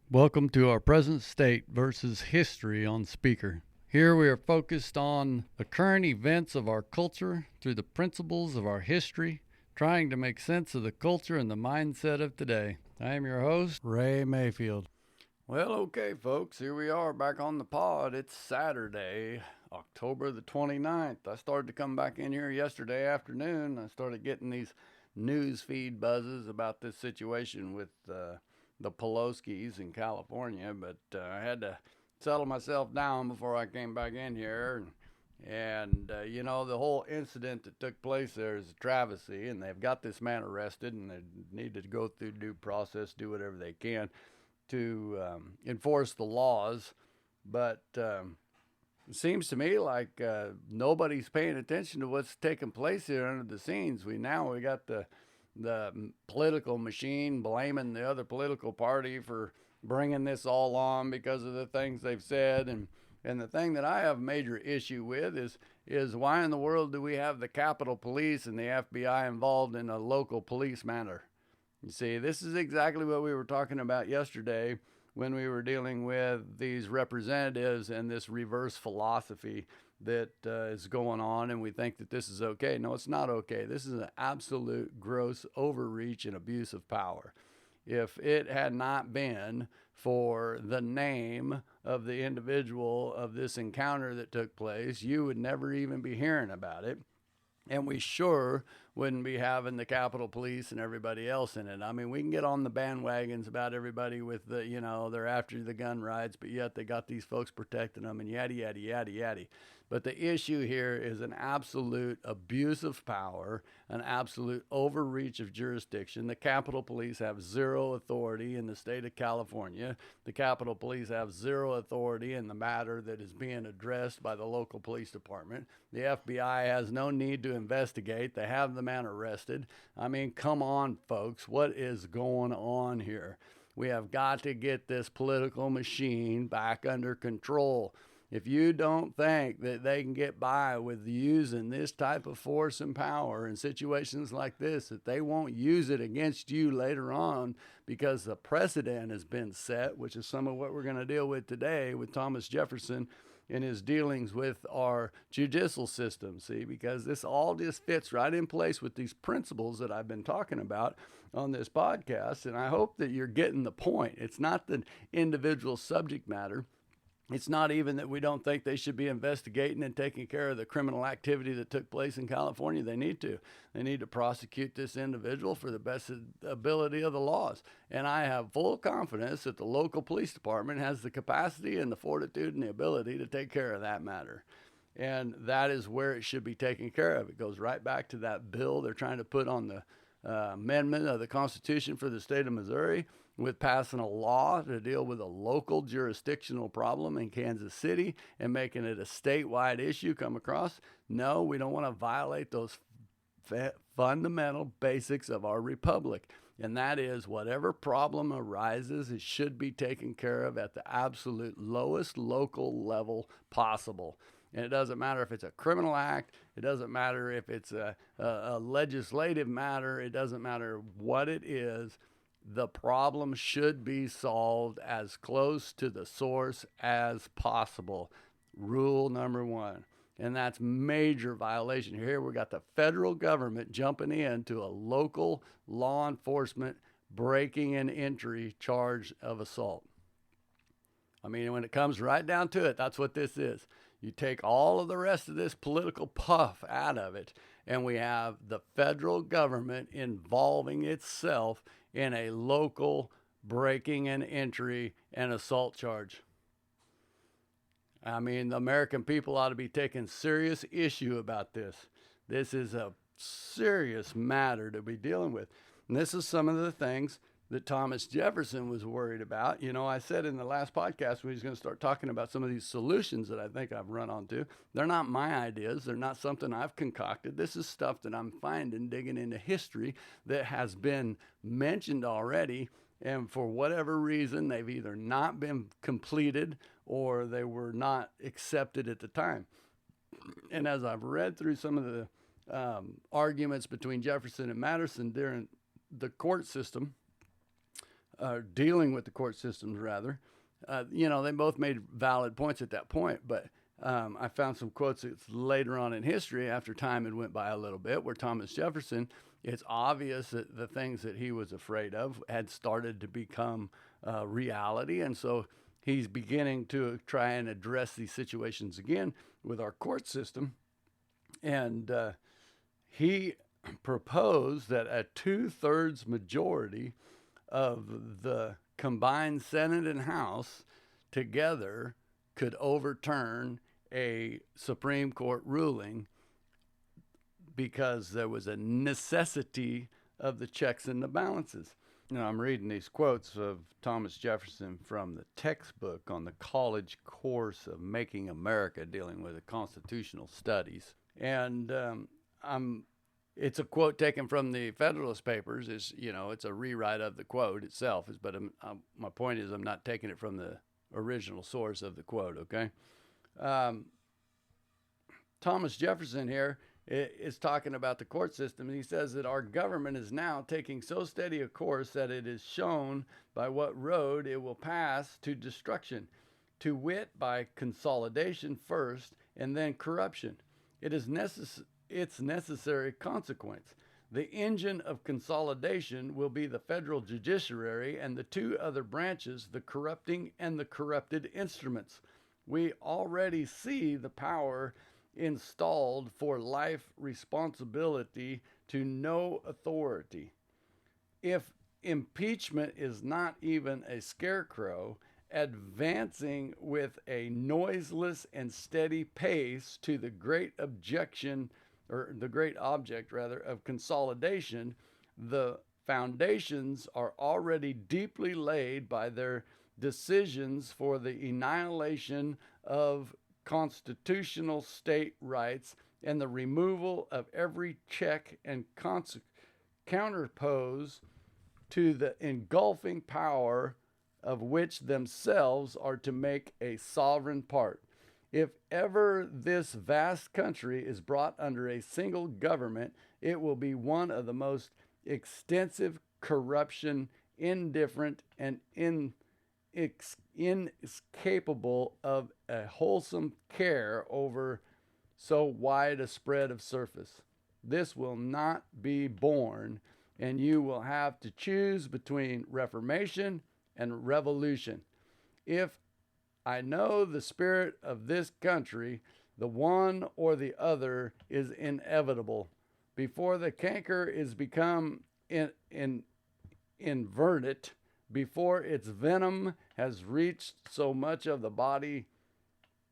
Welcome to our present state versus history on Speaker. Here we are focused on the current events of our culture through the principles of our history, trying to make sense of the culture and the mindset of today. I am your host, Ray Mayfield. Well, okay, folks, here we are back on the pod. It's Saturday, October the 29th. I started to come back in here yesterday afternoon. I started getting these news feed buzzes about this situation with the Pelosi's in California, but I had to settle myself down before I came back in here. The whole incident that took place there is a travesty, and they've got this man arrested, and they need to go through due process, do whatever they can to enforce the laws. But it seems to me like nobody's paying attention to what's taking place here under the scenes. We got the political machine blaming the other political party for bringing this all on because of the things they've said. And the thing that I have major issue with is why in the world do we have the Capitol Police and the FBI involved in a local police matter? You see, this is exactly what we were talking about yesterday when we were dealing with these representatives and this reverse philosophy that is going on, and we think that this is okay. No, it's not okay. This is an absolute gross overreach and abuse of power. If it had not been for the name of the individual of this encounter that took place, you would never even be hearing about it. And we sure wouldn't be having the Capitol Police and everybody else in it. I mean, we can get on the bandwagons about everybody with they're after the gun rights, but yet they got these folks protecting them and yada, yada, yada, yada. But the issue here is an absolute abuse of power, an absolute overreach of jurisdiction. The Capitol Police have zero authority in the state of California. The Capitol Police have zero authority in the matter that is being addressed by the local police department. The FBI has no need to investigate. They have the man arrested. I mean, come on, folks. What is going on here? We have got to get this political machine back under control. If you don't think that they can get by with using this type of force and power in situations like this, that they won't use it against you later on because the precedent has been set, which is some of what we're going to deal with today with Thomas Jefferson in his dealings with our judicial system, see, because this all just fits right in place with these principles that I've been talking about on this podcast, and I hope that you're getting the point. It's not the individual subject matter. It's not even that we don't think they should be investigating and taking care of the criminal activity that took place in California. They need to. They need to prosecute this individual for the best ability of the laws. And I have full confidence that the local police department has the capacity and the fortitude and the ability to take care of that matter. And that is where it should be taken care of. It goes right back to that bill they're trying to put on the amendment of the Constitution for the state of Missouri, with passing a law to deal with a local jurisdictional problem in Kansas City and making it a statewide issue come across. No, we don't want to violate those fundamental basics of our republic. And that is whatever problem arises, it should be taken care of at the absolute lowest local level possible. And it doesn't matter if it's a criminal act. It doesn't matter if it's a legislative matter. It doesn't matter what it is. The problem should be solved as close to the source as possible. Rule number one. And that's major violation. Here we got the federal government jumping into a local law enforcement breaking and entry charge of assault. I mean, when it comes right down to it, that's what this is. You take all of the rest of this political puff out of it, and we have the federal government involving itself in a local breaking and entry and assault charge. I mean, the American people ought to be taking serious issue about this. This is a serious matter to be dealing with. And this is some of the things that Thomas Jefferson was worried about. You know, I said in the last podcast when he's going to start talking about some of these solutions that I think I've run onto. They're not my ideas. They're not something I've concocted. This is stuff that I'm finding, digging into history that has been mentioned already. And for whatever reason, they've either not been completed or they were not accepted at the time. And as I've read through some of the arguments between Jefferson and Madison during the court system, dealing with the court systems rather, they both made valid points at that point. But I found some quotes later on in history, after time had went by a little bit, where Thomas Jefferson, it's obvious that the things that he was afraid of had started to become reality. And so he's beginning to try and address these situations again with our court system. And he proposed that a 2/3 majority of the combined Senate and House together could overturn a Supreme Court ruling because there was a necessity of the checks and the balances. I'm reading these quotes of Thomas Jefferson from the textbook on the college course of Making America, dealing with the constitutional studies. And it's a quote taken from the Federalist Papers. It's a rewrite of the quote itself. But my point is, I'm not taking it from the original source of the quote, okay? Thomas Jefferson here is talking about the court system, and he says that our government is now taking so steady a course that it is shown by what road it will pass to destruction, to wit, by consolidation first, and then corruption. It is its necessary consequence. The engine of consolidation will be the federal judiciary and the two other branches, the corrupting and the corrupted instruments. We already see the power installed for life responsibility to no authority. If impeachment is not even a scarecrow, advancing with a noiseless and steady pace to the great object of consolidation, the foundations are already deeply laid by their decisions for the annihilation of constitutional state rights and the removal of every check and counterpose to the engulfing power of which themselves are to make a sovereign part. If ever this vast country is brought under a single government, it will be one of the most extensive, corruption, indifferent, and incapable of a wholesome care over so wide a spread of surface. This will not be borne, and you will have to choose between reformation and revolution. If I know the spirit of this country, the one or the other is inevitable. Before the canker is become inverted, before its venom has reached so much of the body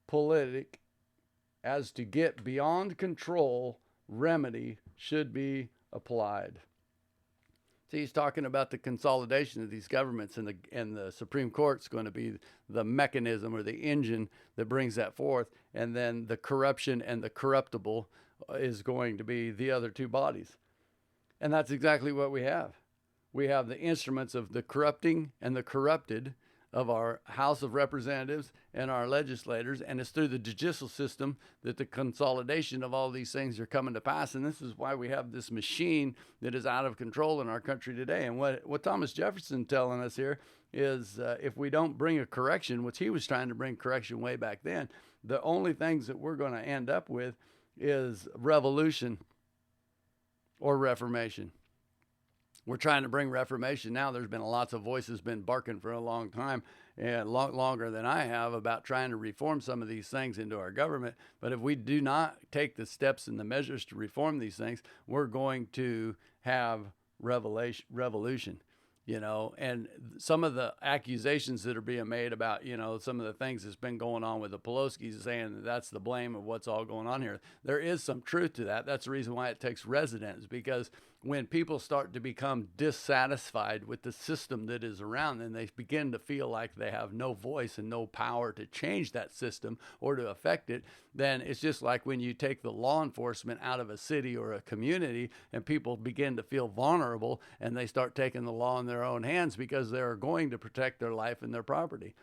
politic as to get beyond control, remedy should be applied. See, he's talking about the consolidation of these governments, and the Supreme Court's going to be the mechanism or the engine that brings that forth, and then the corruption and the corruptible is going to be the other two bodies. And that's exactly what we have. We have the instruments of the corrupting and the corrupted of our House of Representatives and our legislators, and it's through the judicial system that the consolidation of all these things are coming to pass. And this is why we have this machine that is out of control in our country today. And what Thomas Jefferson telling us here is if we don't bring a correction, which he was trying to bring correction way back then, the only things that we're going to end up with is revolution or reformation. We're trying to bring reformation now. There's been lots of voices been barking for a long time, and longer than I have, about trying to reform some of these things into our government. But if we do not take the steps and the measures to reform these things, we're going to have revolution. And some of the accusations that are being made about, some of the things that's been going on with the Pelosi's, saying that that's the blame of what's all going on here. There is some truth to that. That's the reason why it takes residents, because when people start to become dissatisfied with the system that is around them, they begin to feel like they have no voice and no power to change that system or to affect it. Then it's just like when you take the law enforcement out of a city or a community, and people begin to feel vulnerable, and they start taking the law in their own hands because they're going to protect their life and their property.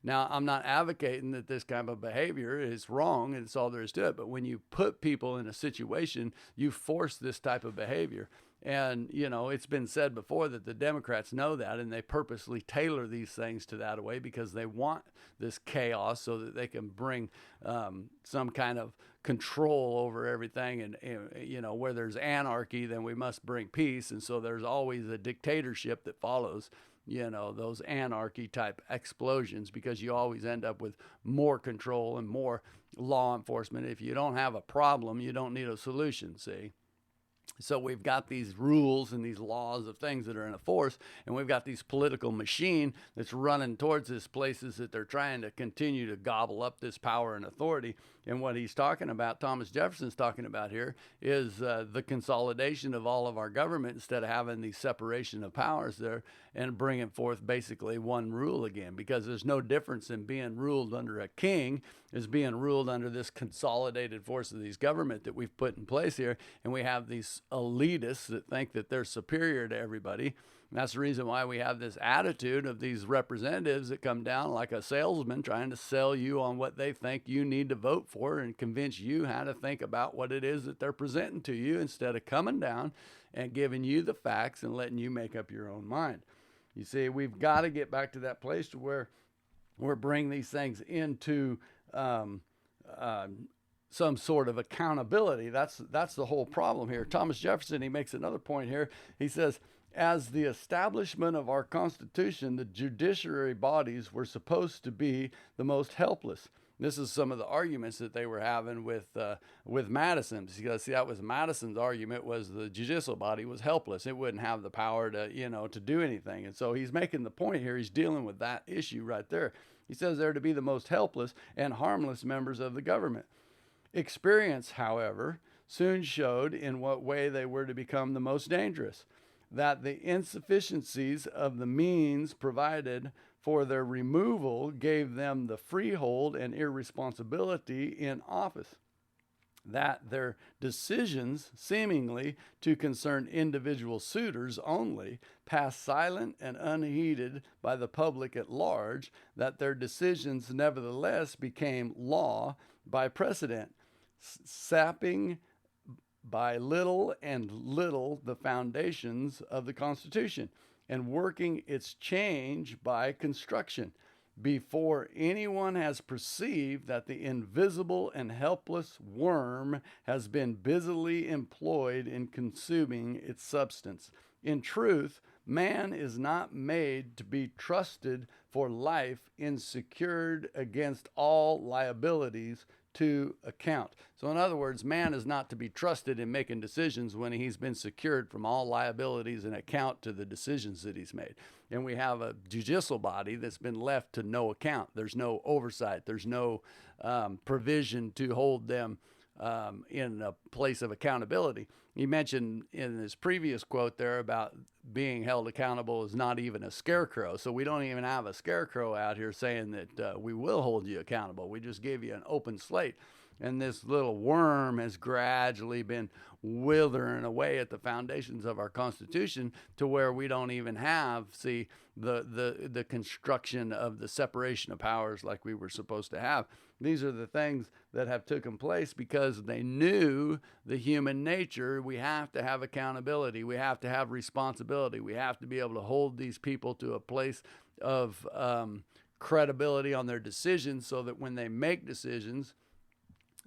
Now, I'm not advocating that this kind of behavior is wrong, and it's all there is to it. But when you put people in a situation, you force this type of behavior. And, it's been said before that the Democrats know that, and they purposely tailor these things to that way because they want this chaos so that they can bring some kind of control over everything. And, where there's anarchy, then we must bring peace. And so there's always a dictatorship that follows those anarchy type explosions, because you always end up with more control and more law enforcement. If you don't have a problem, you don't need a solution, see? So we've got these rules and these laws of things that are in force, and we've got this political machine that's running towards these places that they're trying to continue to gobble up this power and authority. And what he's talking about, Thomas Jefferson's talking about here, is the consolidation of all of our government instead of having the separation of powers there, and bringing forth basically one rule again, because there's no difference in being ruled under a king as being ruled under this consolidated force of these government that we've put in place here. And we have these elitists that think that they're superior to everybody. And that's the reason why we have this attitude of these representatives that come down like a salesman trying to sell you on what they think you need to vote for and convince you how to think about what it is that they're presenting to you, instead of coming down and giving you the facts and letting you make up your own mind. You see, we've got to get back to that place to where we're bringing these things into some sort of accountability. That's the whole problem here. Thomas Jefferson, he makes another point here. He says, as the establishment of our Constitution, the judiciary bodies were supposed to be the most helpless. This is some of the arguments that they were having with Madison. Because see, that was Madison's argument, was the judicial body was helpless. It wouldn't have the power to to do anything. And so he's making the point here. He's dealing with that issue right there. He says they're to be the most helpless and harmless members of the government. Experience, however, soon showed in what way they were to become the most dangerous, that the insufficiencies of the means provided for their removal gave them the freehold and irresponsibility in office, that their decisions, seemingly to concern individual suitors only, passed silent and unheeded by the public at large, that their decisions nevertheless became law by precedent, sapping by little and little the foundations of the Constitution, and working its change by construction, before anyone has perceived that the invisible and helpless worm has been busily employed in consuming its substance. In truth, man is not made to be trusted for life, insecured against all liabilities to account. So in other words, man is not to be trusted in making decisions when he's been secured from all liabilities and account to the decisions that he's made. And we have a judicial body that's been left to no account. There's no oversight. There's no provision to hold them in a place of accountability. He mentioned in his previous quote there about being held accountable as not even a scarecrow. So we don't even have a scarecrow out here saying that we will hold you accountable. We just gave you an open slate. And this little worm has gradually been withering away at the foundations of our Constitution to where we don't even have, see, the construction of the separation of powers like we were supposed to have. These are the things that have taken place because they knew the human nature. We have to have accountability. We have to have responsibility. We have to be able to hold these people to a place of credibility on their decisions so that when they make decisions,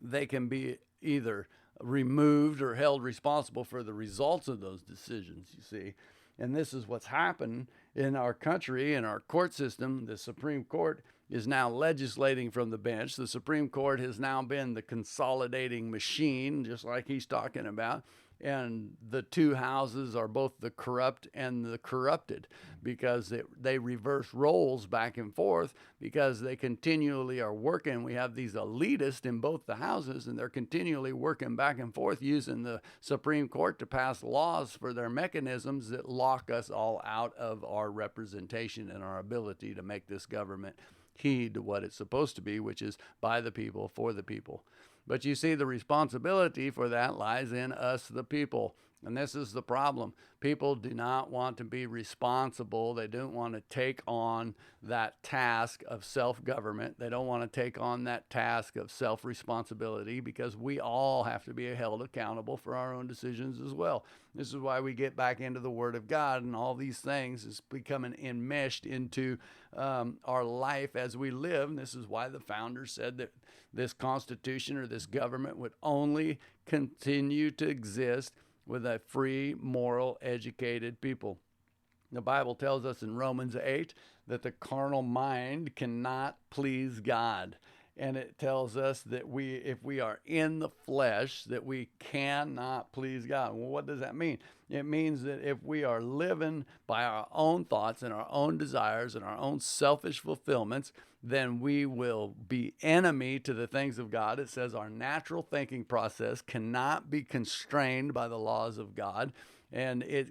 they can be either removed or held responsible for the results of those decisions, you see. And this is what's happened in our country, in our court system. The Supreme Court is now legislating from the bench. The Supreme Court has now been the consolidating machine, just like he's talking about. And the two houses are both the corrupt and the corrupted because they reverse roles back and forth because they continually are working. We have these elitists in both the houses, and they're continually working back and forth using the Supreme Court to pass laws for their mechanisms that lock us all out of our representation and our ability to make this government heed to what it's supposed to be, which is by the people, for the people. But you see, the responsibility for that lies in us, the people. And this is the problem. People do not want to be responsible. They don't want to take on that task of self-government. They don't want to take on that task of self-responsibility, because we all have to be held accountable for our own decisions as well. This is why we get back into the Word of God, and all these things is becoming enmeshed into our life as we live. And this is why the founders said that this Constitution or this government would only continue to exist with a free, moral, educated people. The Bible tells us in Romans 8 that the carnal mind cannot please God. And it tells us that if we are in the flesh, that we cannot please God. Well, what does that mean? It means that if we are living by our own thoughts and our own desires and our own selfish fulfillments, then we will be enemy to the things of God. It says our natural thinking process cannot be constrained by the laws of God, and it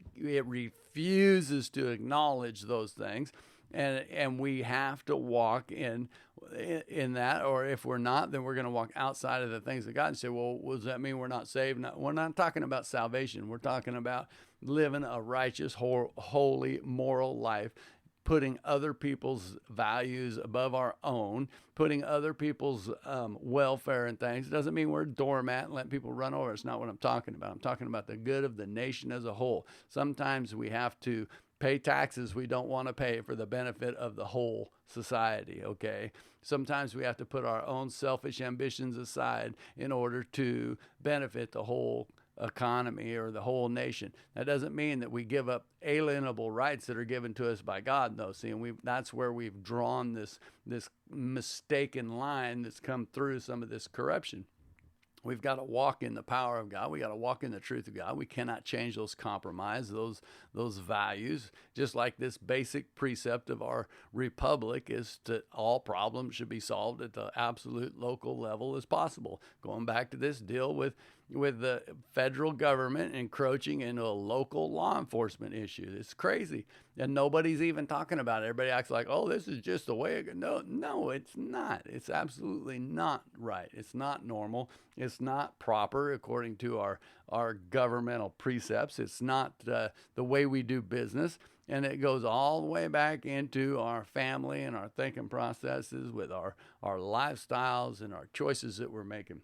refuses to acknowledge those things. And we have to walk in that, or if we're not, then we're going to walk outside of the things of God and say, well, does that mean we're not saved? No, we're not talking about salvation. We're talking about living a righteous, holy, moral life, putting other people's values above our own, putting other people's welfare and things. It doesn't mean we're a doormat and let people run over. It's not what I'm talking about. I'm talking about the good of the nation as a whole. Sometimes we have to pay taxes we don't want to pay for the benefit of the whole society, okay? Sometimes we have to put our own selfish ambitions aside in order to benefit the whole economy or the whole nation. That doesn't mean that we give up alienable rights that are given to us by God, though. See, and that's where we've drawn this mistaken line that's come through some of this corruption. We've got to walk in the power of God. We got to walk in the truth of God. We cannot change those compromise, those values. Just like this basic precept of our republic is that all problems should be solved at the absolute local level as possible. Going back to this deal with the federal government encroaching into a local law enforcement issue. It's crazy. And nobody's even talking about it. Everybody acts like, oh, this is just the way it goes. No, it's not. It's absolutely not right. It's not normal. It's not proper according to our governmental precepts. It's not the way we do business. And it goes all the way back into our family and our thinking processes with our lifestyles and our choices that we're making.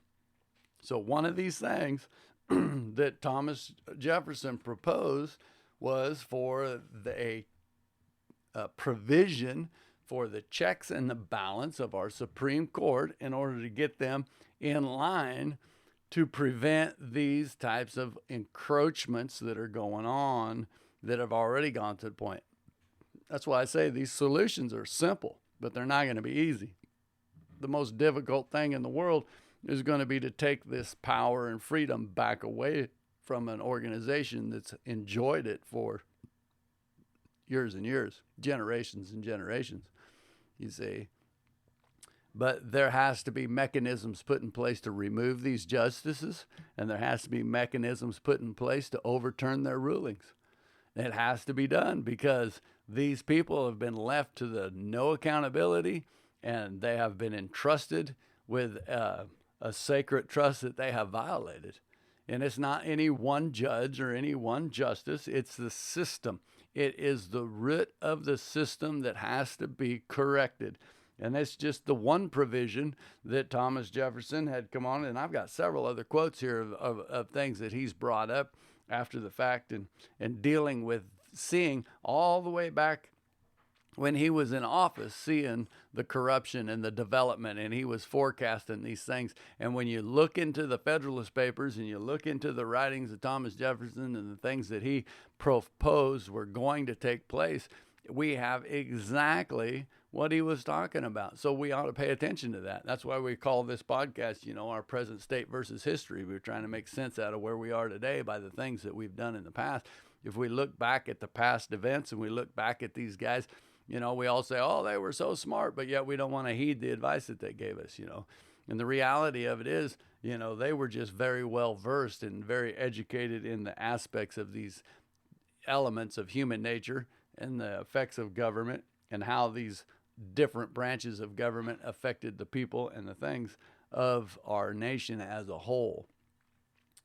So one of these things that Thomas Jefferson proposed was for a provision for the checks and the balance of our Supreme Court in order to get them in line to prevent these types of encroachments that are going on that have already gone to the point. That's why I say these solutions are simple, but they're not going to be easy. The most difficult thing in the world is going to be to take this power and freedom back away from an organization that's enjoyed it for years and years, generations and generations, you see. But there has to be mechanisms put in place to remove these justices, and there has to be mechanisms put in place to overturn their rulings. It has to be done because these people have been left to the no accountability, and they have been entrusted with a sacred trust that they have violated. And it's not any one judge or any one justice. It's the system. It is the root of the system that has to be corrected. And that's just the one provision that Thomas Jefferson had come on. And I've got several other quotes here of things that he's brought up after the fact and dealing with seeing all the way back when he was in office, seeing the corruption and the development, and he was forecasting these things. And when you look into the Federalist Papers and you look into the writings of Thomas Jefferson and the things that he proposed were going to take place, we have exactly what he was talking about. So we ought to pay attention to that. That's why we call this podcast, our present state versus history. We're trying to make sense out of where we are today by the things that we've done in the past. If we look back at the past events and we look back at these guys, we all say, oh, they were so smart, but yet we don't want to heed the advice that they gave us, And the reality of it is, they were just very well versed and very educated in the aspects of these elements of human nature and the effects of government and how these different branches of government affected the people and the things of our nation as a whole.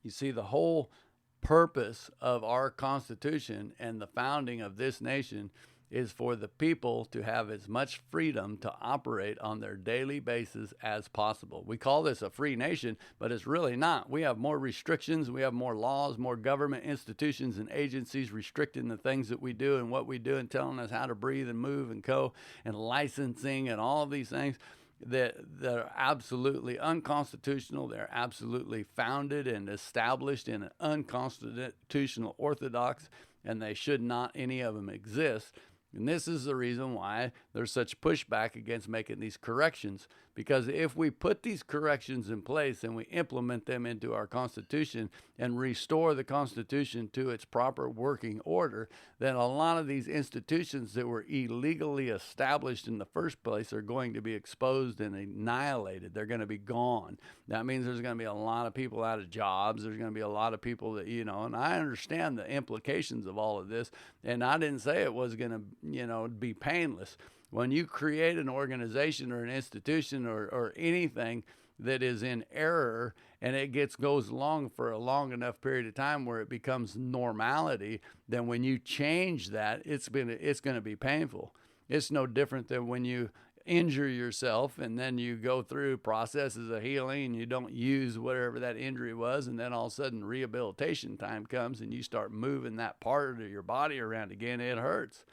You see, the whole purpose of our Constitution and the founding of this nation is for the people to have as much freedom to operate on their daily basis as possible. We call this a free nation, but it's really not. We have more restrictions, we have more laws, more government institutions and agencies restricting the things that we do and what we do and telling us how to breathe and move and go, and licensing and all of these things that are absolutely unconstitutional. They're absolutely founded and established in an unconstitutional orthodox, and they should not, any of them, exist. And this is the reason why there's such pushback against making these corrections. Because if we put these corrections in place and we implement them into our Constitution and restore the Constitution to its proper working order, then a lot of these institutions that were illegally established in the first place are going to be exposed and annihilated. They're going to be gone. That means there's going to be a lot of people out of jobs. There's going to be a lot of people that, and I understand the implications of all of this. And I didn't say it was going to, be painless. When you create an organization or an institution or anything that is in error and it goes along for a long enough period of time where it becomes normality, then when you change that, it's going to be painful. It's no different than when you injure yourself and then you go through processes of healing and you don't use whatever that injury was, and then all of a sudden rehabilitation time comes and you start moving that part of your body around again. It hurts.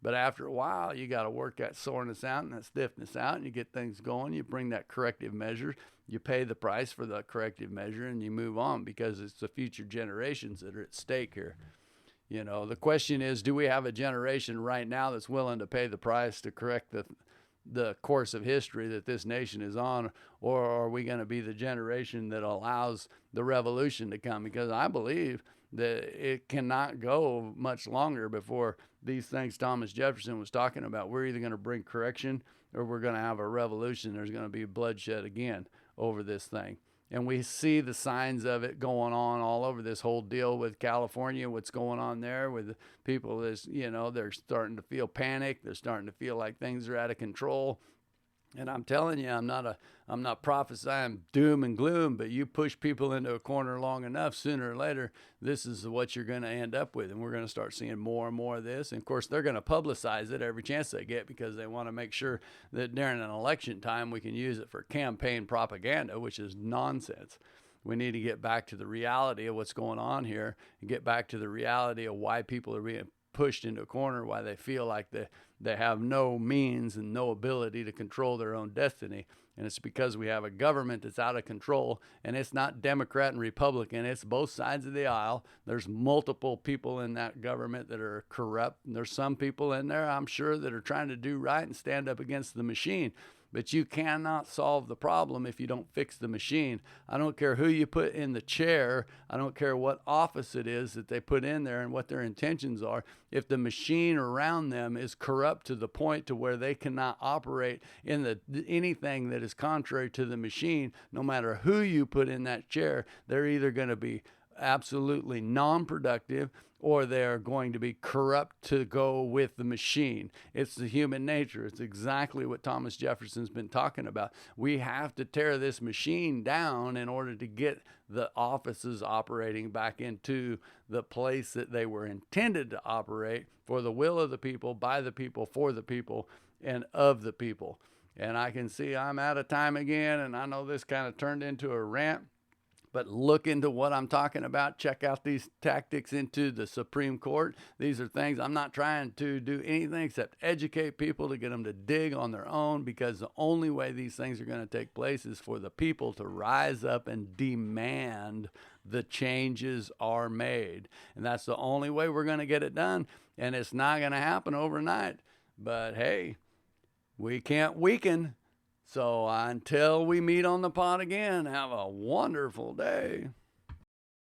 But after a while, you got to work that soreness out and that stiffness out, and you get things going. You bring that corrective measure. You pay the price for the corrective measure, and you move on, because it's the future generations that are at stake here. The question is, do we have a generation right now that's willing to pay the price to correct the course of history that this nation is on, or are we going to be the generation that allows the revolution to come? Because I believe that it cannot go much longer before these things Thomas Jefferson was talking about. We're either going to bring correction or we're going to have a revolution. There's going to be bloodshed again over this thing. And we see the signs of it going on all over this whole deal with California, what's going on there with the people is, they're starting to feel panic. They're starting to feel like things are out of control. And I'm telling you, I'm not prophesying doom and gloom, but you push people into a corner long enough, sooner or later, this is what you're going to end up with. And we're going to start seeing more and more of this. And of course, they're going to publicize it every chance they get, because they want to make sure that during an election time, we can use it for campaign propaganda, which is nonsense. We need to get back to the reality of what's going on here and get back to the reality of why people are being pushed into a corner, why they feel like they have no means and no ability to control their own destiny. And it's because we have a government that's out of control, and it's not Democrat and Republican. It's both sides of the aisle. There's multiple people in that government that are corrupt. And there's some people in there, I'm sure, that are trying to do right and stand up against the machine. But you cannot solve the problem if you don't fix the machine. I don't care who you put in the chair. I don't care what office it is that they put in there and what their intentions are. If the machine around them is corrupt to the point to where they cannot operate in anything that is contrary to the machine, no matter who you put in that chair, they're either going to be absolutely non-productive, or they're going to be corrupt to go with the machine. It's the human nature. It's exactly what Thomas Jefferson's been talking about. We have to tear this machine down in order to get the offices operating back into the place that they were intended to operate, for the will of the people, by the people, for the people, and of the people. And I can see I'm out of time again, and I know this kind of turned into a rant. But look into what I'm talking about. Check out these tactics into the Supreme Court. These are things, I'm not trying to do anything except educate people to get them to dig on their own, because the only way these things are going to take place is for the people to rise up and demand the changes are made. And that's the only way we're going to get it done. And it's not going to happen overnight. But hey, we can't weaken. So until we meet on the pod again, have a wonderful day.